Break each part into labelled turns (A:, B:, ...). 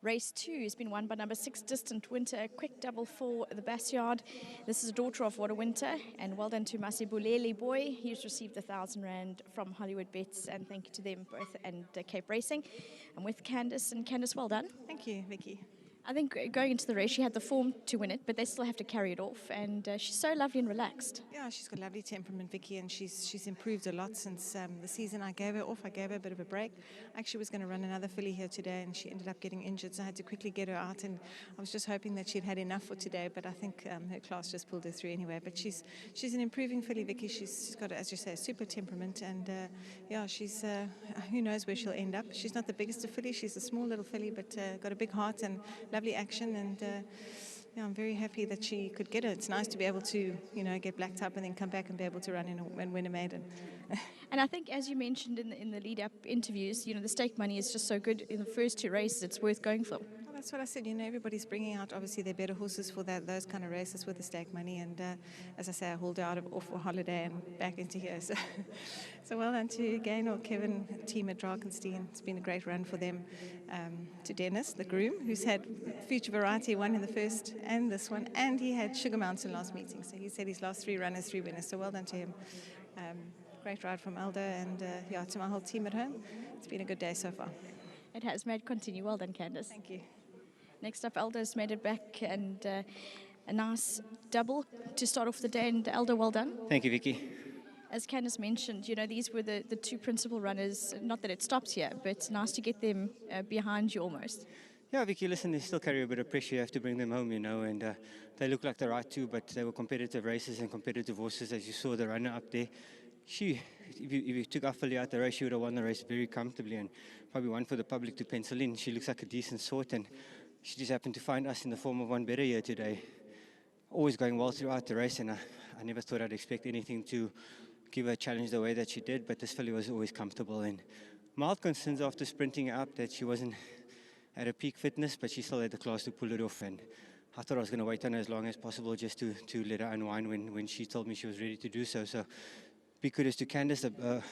A: Race 2 has been won by number 6, Distant Winter, a quick double for the backyard. This is a daughter of Water Winter, and well done to Masibulele Boy. He's received the R1,000 from Hollywoodbets, and thank you to them both and Cape Racing. I'm with Candice, and Candice, well done.
B: Thank you, Vicky.
A: I think going into the race, she had the form to win it, but they still have to carry it off. And she's so lovely and relaxed.
B: Yeah, she's got lovely temperament, Vicky, and she's improved a lot since the season. I gave her off. I gave her a bit of a break. I actually was going to run another filly here today, and she ended up getting injured, so I had to quickly get her out. And I was just hoping that she'd had enough for today, but I think her class just pulled her through anyway. But she's an improving filly, Vicky. She's got, as you say, a super temperament, and yeah, she's who knows where she'll end up. She's not the biggest of fillies. She's a small little filly, but got a big heart and lovely action. And yeah, I'm very happy that she could get it. It's nice to be able to, get blacked up and then come back and be able to run and win a maiden.
A: And I think, as you mentioned in the lead-up interviews, the stake money is just so good in the first 2 races. It's worth going for.
B: Well, that's what I said. Everybody's bringing out, obviously, their better horses for those kind of races with the stake money. And as I say, I hauled her off for holiday and back into here. So well done to Gaynor, Kevin, team at Drakenstein. It's been a great run for them. To Dennis, the groom, who's had Future Variety won in the first and this one, and he had Sugar Mountain last meeting. So he said his last 3 runners, 3 winners. So well done to him. Great ride from Elder, and yeah, to my whole team at home. It's been a good day so far.
A: It has made continue. Well done, Candice.
B: Thank you.
A: Next up, Elder's made it back, and a nice double to start off the day. And Elder, well done.
C: Thank you, Vicky.
A: As Candice mentioned, these were the 2 principal runners. Not that it stops here, but it's nice to get them behind you almost.
C: Yeah, Vicky, listen, they still carry a bit of pressure. You have to bring them home, and they look like the right 2, but they were competitive races and competitive horses, as you saw the runner up there. If you took our filly out the race, she would have won the race very comfortably, and probably one for the public to pencil in. She looks like a decent sort, and she just happened to find us in the form of one better here today. Always going well throughout the race, and I never thought I'd expect anything to give her a challenge the way that she did, but this filly was always comfortable. And mild concerns after sprinting her up that she wasn't at her peak fitness, but she still had the class to pull it off. And I thought I was going to wait on her as long as possible just to let her unwind when she told me she was ready to do so. So big kudos to Candice,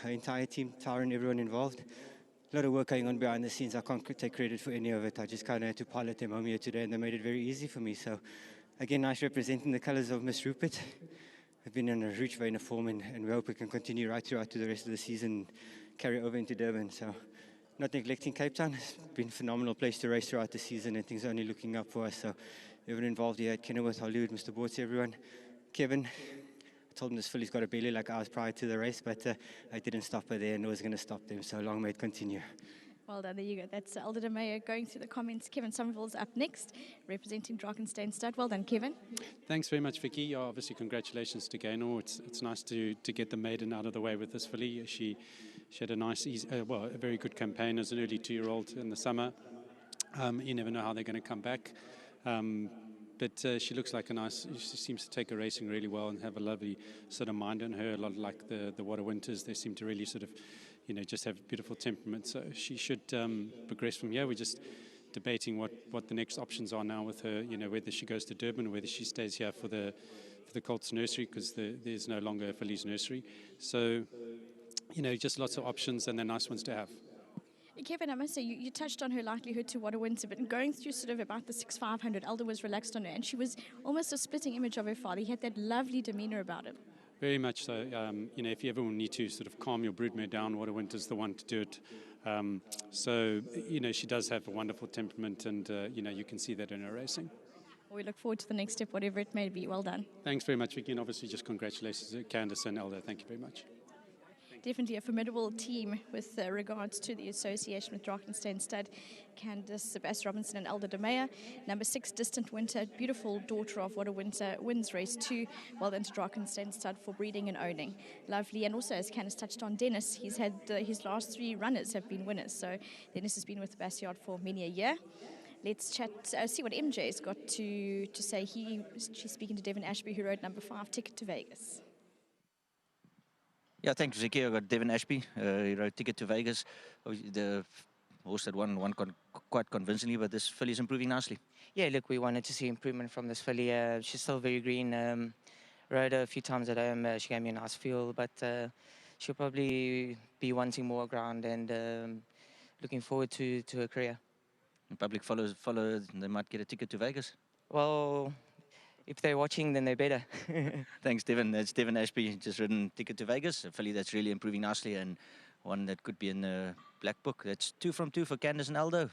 C: her entire team, Tara and everyone involved. A lot of work going on behind the scenes. I can't take credit for any of it. I just kind of had to pilot them home here today, and they made it very easy for me. So again, nice representing the colours of Miss Rupert. We've been in a huge vein of form, and we hope we can continue right throughout to the rest of the season, carry over into Durban. So not neglecting Cape Town. It's been a phenomenal place to race throughout the season, and things are only looking up for us. So everyone involved here at Kenilworth, Hollywood, Mr. Boards, everyone. Kevin, I told him this filly's got a belly like ours prior to the race, but I didn't stop her there, and I was going to stop them. So long may it continue.
A: Well done, there you go. That's Elder de Meyer going through the comments. Kevin Somerville's up next, representing Drakenstein Stud. Well done, Kevin.
D: Thanks very much, Vicky. Obviously, congratulations to Gaynor. It's nice to get the maiden out of the way with this filly. She had a nice, a very good campaign as an early 2-year-old in the summer. You never know how they're going to come back. But she looks like she seems to take her racing really well and have a lovely sort of mind in her, a lot like the Water Winters. They seem to really sort of, just have beautiful temperament. So she should progress from here. We're just debating what the next options are now with her, whether she goes to Durban or whether she stays here for the Colts nursery, because there's no longer a filly's nursery. So, just lots of options, and they're nice ones to have.
A: Kevin, I must say, you touched on her likelihood to Water Winter, but going through sort of about the 6,500, Elder was relaxed on her, and she was almost a splitting image of her father. He had that lovely demeanour about him.
D: Very much so. If you ever need to sort of calm your broodmare down, Water Winter's the one to do it. So, she does have a wonderful temperament, and, you can see that in her racing.
A: We look forward to the next step, whatever it may be. Well done.
D: Thanks very much, Vicky, and obviously just congratulations to Candice and Elder. Thank you very much.
A: Definitely a formidable team with regards to the association with Drakenstein Stud. Candice, Sebastian Robinson and Elder de Meyer. Number 6, Distant Winter, beautiful daughter of Water Winter, wins race 2. Well done to Drakenstein Stud for breeding and owning. Lovely. And also, as Candice touched on, Dennis, he's had his last 3 runners have been winners. So Dennis has been with the backyard for many a year. Let's chat, see what MJ's got to say. She's speaking to Devin Ashby, who rode number 5, Ticket to Vegas.
E: Yeah, thanks, Vicky. I got Devin Ashby. He rode Ticket to Vegas. The horse that won quite convincingly, but this filly is improving nicely.
F: Yeah, look, we wanted to see improvement from this filly. She's still very green. Rode her a few times at home. She gave me a nice feel, but she'll probably be wanting more ground and looking forward to her career.
E: the public follow, they might get a ticket to Vegas.
F: Well, if they're watching, then they better.
E: Thanks, Devin. That's Devin Ashby, just ridden ticket to Vegas. A filly that's really improving nicely and one that could be in the black book. That's 2 from 2 for Candice and Aldo.